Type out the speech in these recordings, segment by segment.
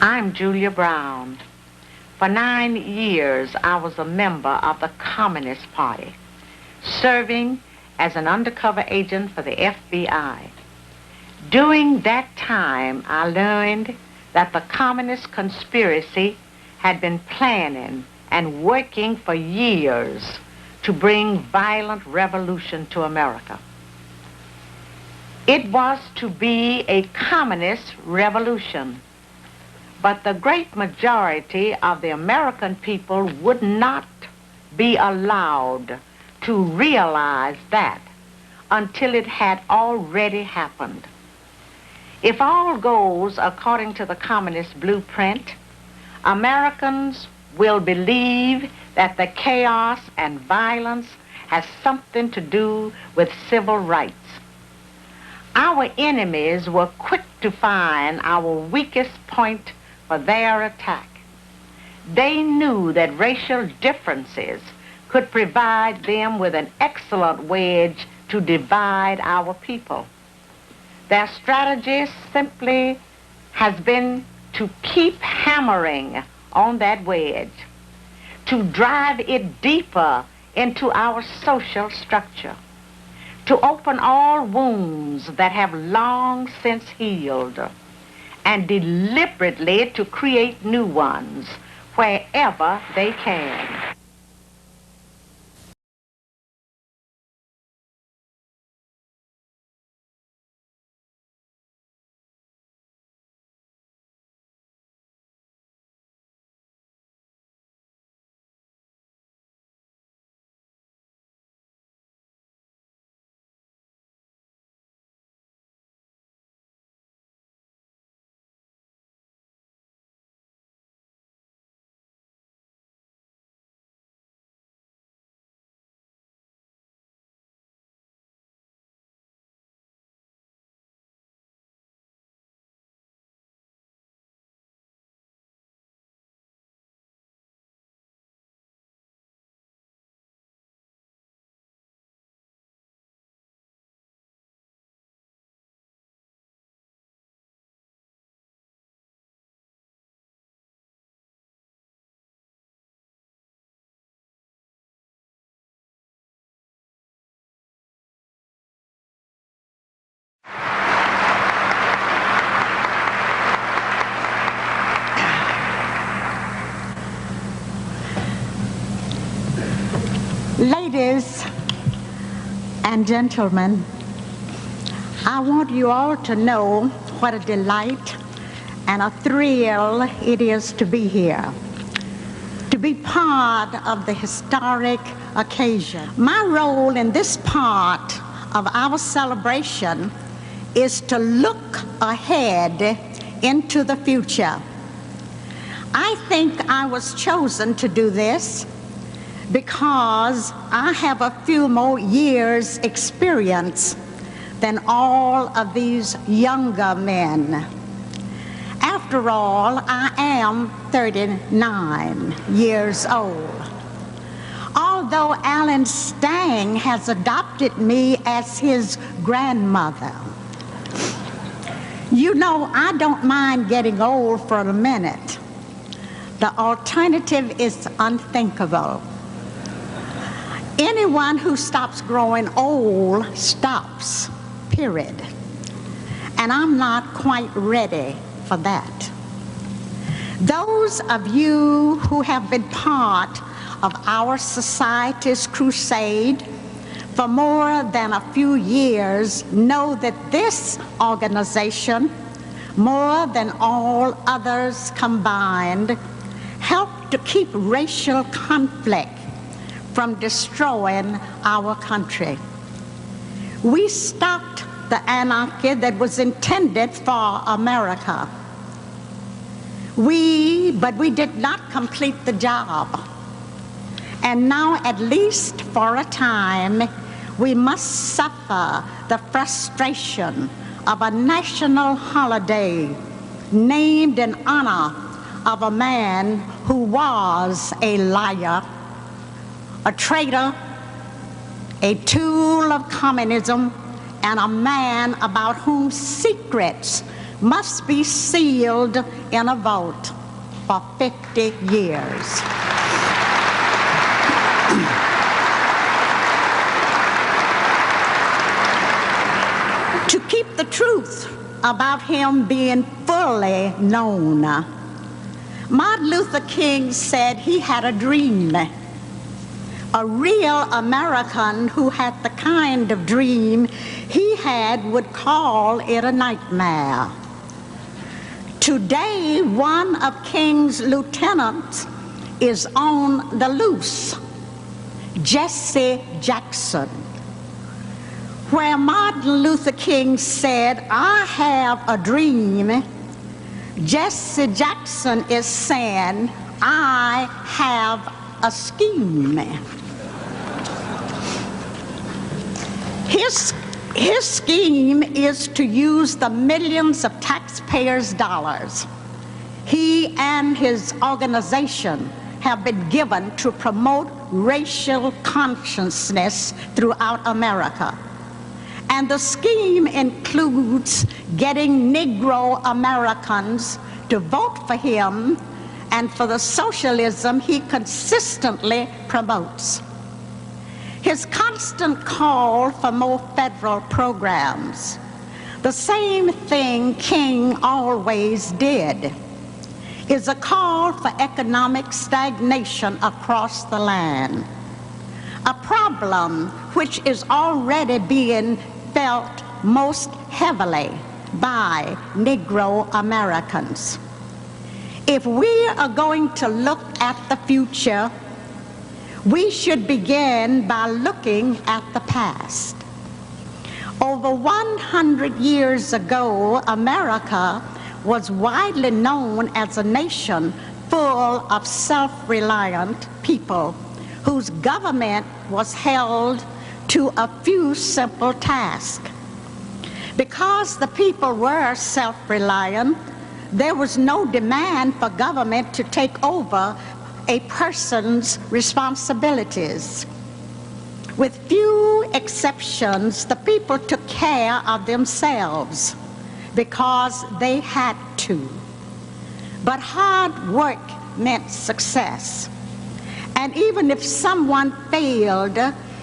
I'm Julia Brown. For 9 years, I was a member of the Communist Party, serving as an undercover agent for the FBI. During that time, I learned that the communist conspiracy had been planning and working for years to bring violent revolution to America. It was to be a communist revolution, but the great majority of the American people would not be allowed to realize that until it had already happened. If all goes according to the communist blueprint, Americans will believe that the chaos and violence has something to do with civil rights. Our enemies were quick to find our weakest point for their attack. They knew that racial differences could provide them with an excellent wedge to divide our people. Their strategy simply has been to keep hammering on that wedge, to drive it deeper into our social structure, to open all wounds that have long since healed, and deliberately to create new ones wherever they can. Ladies and gentlemen, I want you all to know what a delight and a thrill it is to be here, to be part of the historic occasion. My role in this part of our celebration is to look ahead into the future. I think I was chosen to do this because I have a few more years' experience than all of these younger men. After all, I am 39 years old. Although Alan Stang has adopted me as his grandmother, you know, I don't mind getting old for a minute. The alternative is unthinkable. Anyone who stops growing old stops, period. And I'm not quite ready for that. Those of you who have been part of our society's crusade for more than a few years know that this organization, more than all others combined, helped to keep racial conflict from destroying our country. We stopped the anarchy that was intended for America. But we did not complete the job. And now, at least for a time, we must suffer the frustration of a national holiday named in honor of a man who was a liar, a traitor, a tool of communism, and a man about whom secrets must be sealed in a vault for 50 years. To keep the truth about him being fully known, Martin Luther King said he had a dream. A real American who had the kind of dream he had would call it a nightmare. Today, one of King's lieutenants is on the loose, Jesse Jackson. Where Martin Luther King said, "I have a dream," Jesse Jackson is saying, "I have a scheme." His scheme is to use the millions of taxpayers' dollars he and his organization have been given to promote racial consciousness throughout America. And the scheme includes getting Negro Americans to vote for him and for the socialism he consistently promotes. His constant call for more federal programs, the same thing King always did, is a call for economic stagnation across the land, a problem which is already being felt most heavily by Negro Americans. If we are going to look at the future, we should begin by looking at the past. Over 100 years ago, America was widely known as a nation full of self-reliant people whose government was held to a few simple tasks. Because the people were self-reliant, there was no demand for government to take over a person's responsibilities. With few exceptions, the people took care of themselves because they had to. But hard work meant success. And even if someone failed,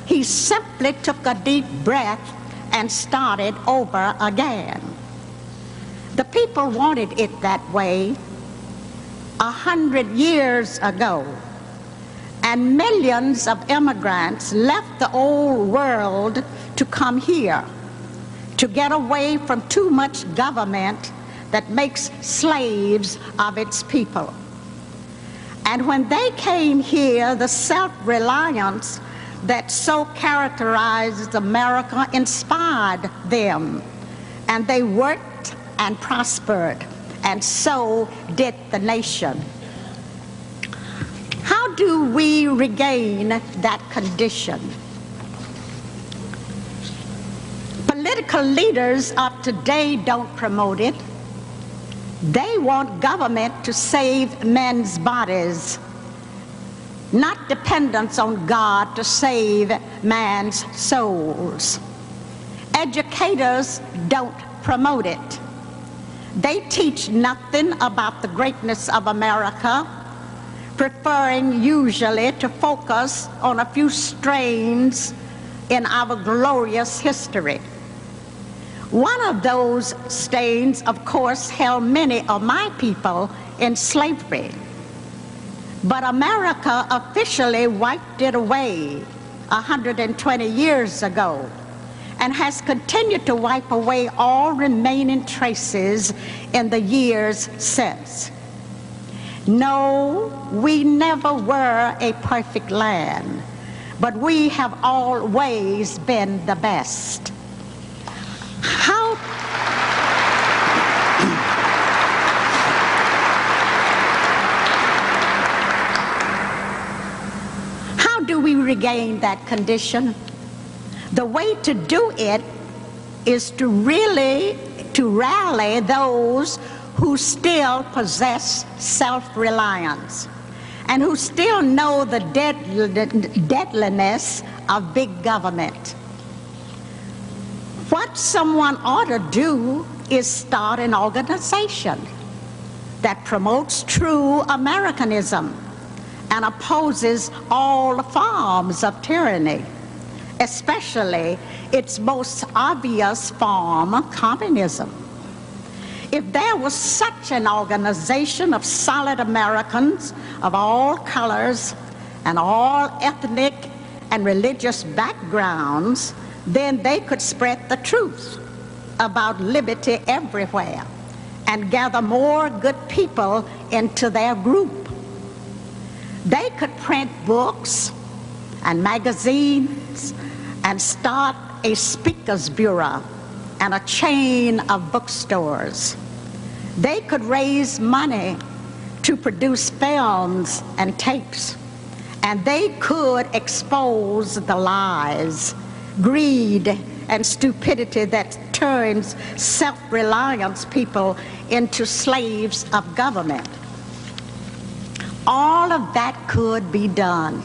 he simply took a deep breath and started over again. The people wanted it that way 100 years ago, and millions of immigrants left the old world to come here to get away from too much government that makes slaves of its people. And when they came here, the self-reliance that so characterized America inspired them, and they worked and prospered, and so did the nation. How do we regain that condition? Political leaders of today don't promote it. They want government to save men's bodies, not dependence on God to save man's souls. Educators don't promote it. They teach nothing about the greatness of America, preferring usually to focus on a few strains in our glorious history. One of those stains, of course, held many of my people in slavery. But America officially wiped it away 120 years ago and has continued to wipe away all remaining traces in the years since. No, we never were a perfect land, but we have always been the best. How do we regain that condition? The way to do it is to rally those who still possess self-reliance and who still know the deadliness of big government. What someone ought to do is start an organization that promotes true Americanism and opposes all forms of tyranny, especially its most obvious form, communism. If there was such an organization of solid Americans of all colors and all ethnic and religious backgrounds, then they could spread the truth about liberty everywhere and gather more good people into their group. They could print books and magazines and start a speakers bureau and a chain of bookstores. They could raise money to produce films and tapes, and they could expose the lies, greed, and stupidity that turns self-reliance people into slaves of government. All of that could be done,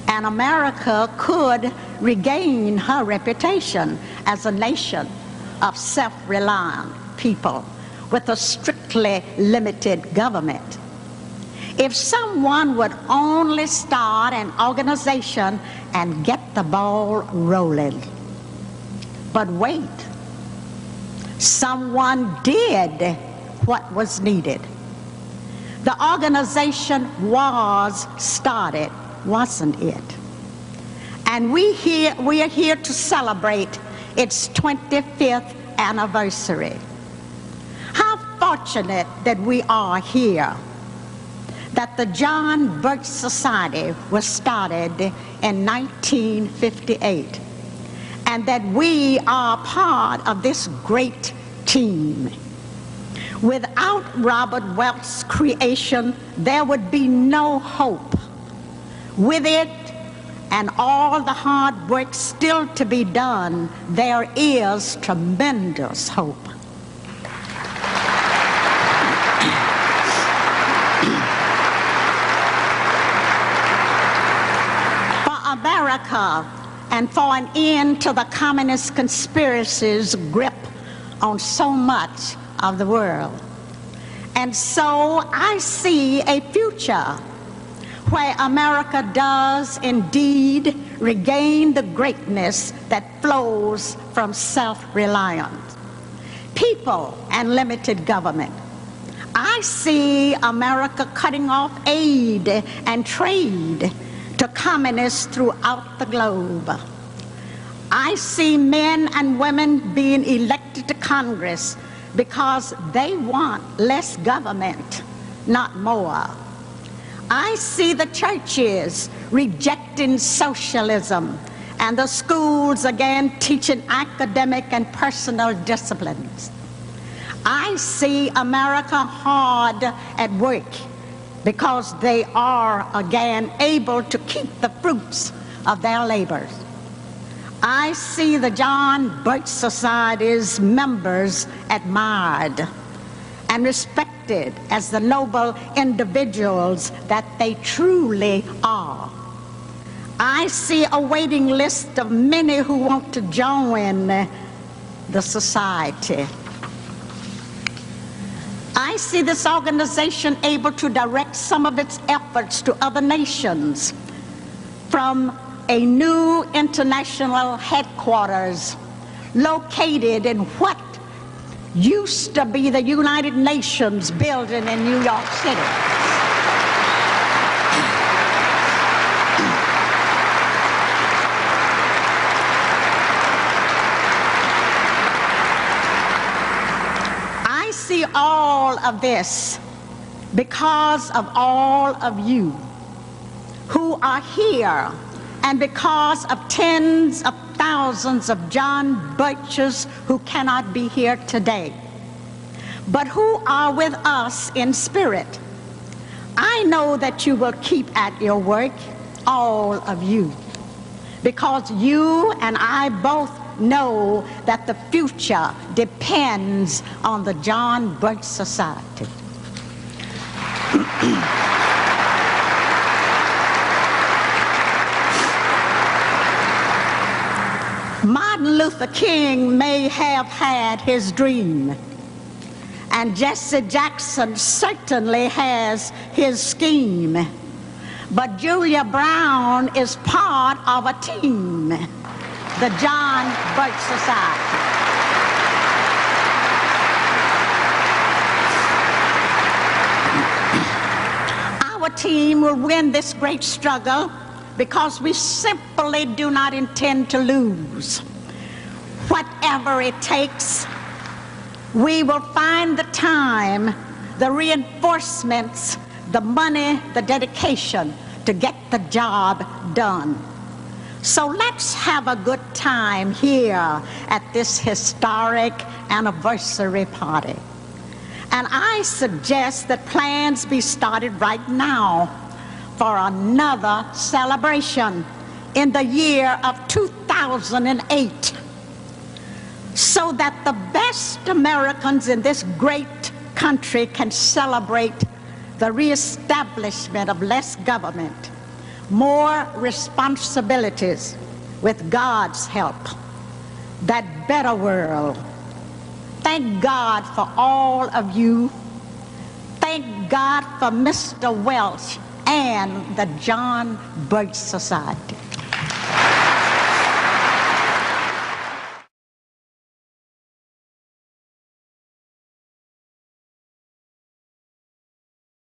and America could regain her reputation as a nation of self-reliant people with a strictly limited government. If someone would only start an organization and get the ball rolling. But wait, someone did what was needed. The organization was started, wasn't it? And we are here to celebrate its 25th anniversary. How fortunate that we are here, that the John Birch Society was started in 1958, and that we are part of this great team. Without Robert Welch's creation, there would be no hope. With it and all the hard work still to be done, there is tremendous hope. For America, and for an end to the communist conspiracy's grip on so much of the world. And so I see a future where America does indeed regain the greatness that flows from self-reliance, people and limited government. I see America cutting off aid and trade to communists throughout the globe. I see men and women being elected to Congress because they want less government, not more. I see the churches rejecting socialism and the schools again teaching academic and personal disciplines. I see America hard at work because they are again able to keep the fruits of their labors. I see the John Birch Society's members admired and respected as the noble individuals that they truly are. I see a waiting list of many who want to join the society. I see this organization able to direct some of its efforts to other nations from a new international headquarters located in what used to be the United Nations building in New York City. I see all of this because of all of you who are here, and because of tens of thousands of John Birches who cannot be here today, but who are with us in spirit. I know that you will keep at your work, all of you, because you and I both know that the future depends on the John Birch Society. Martin Luther King may have had his dream, and Jesse Jackson certainly has his scheme, but Julia Brown is part of a team, the John Birch Society. Our team will win this great struggle because we simply do not intend to lose. Whatever it takes, we will find the time, the reinforcements, the money, the dedication to get the job done. So let's have a good time here at this historic anniversary party. And I suggest that plans be started right now for another celebration in the year of 2008, so that the best Americans in this great country can celebrate the reestablishment of less government, more responsibilities with God's help, that better world. Thank God for all of you. Thank God for Mr. Welch and the John Birch Society.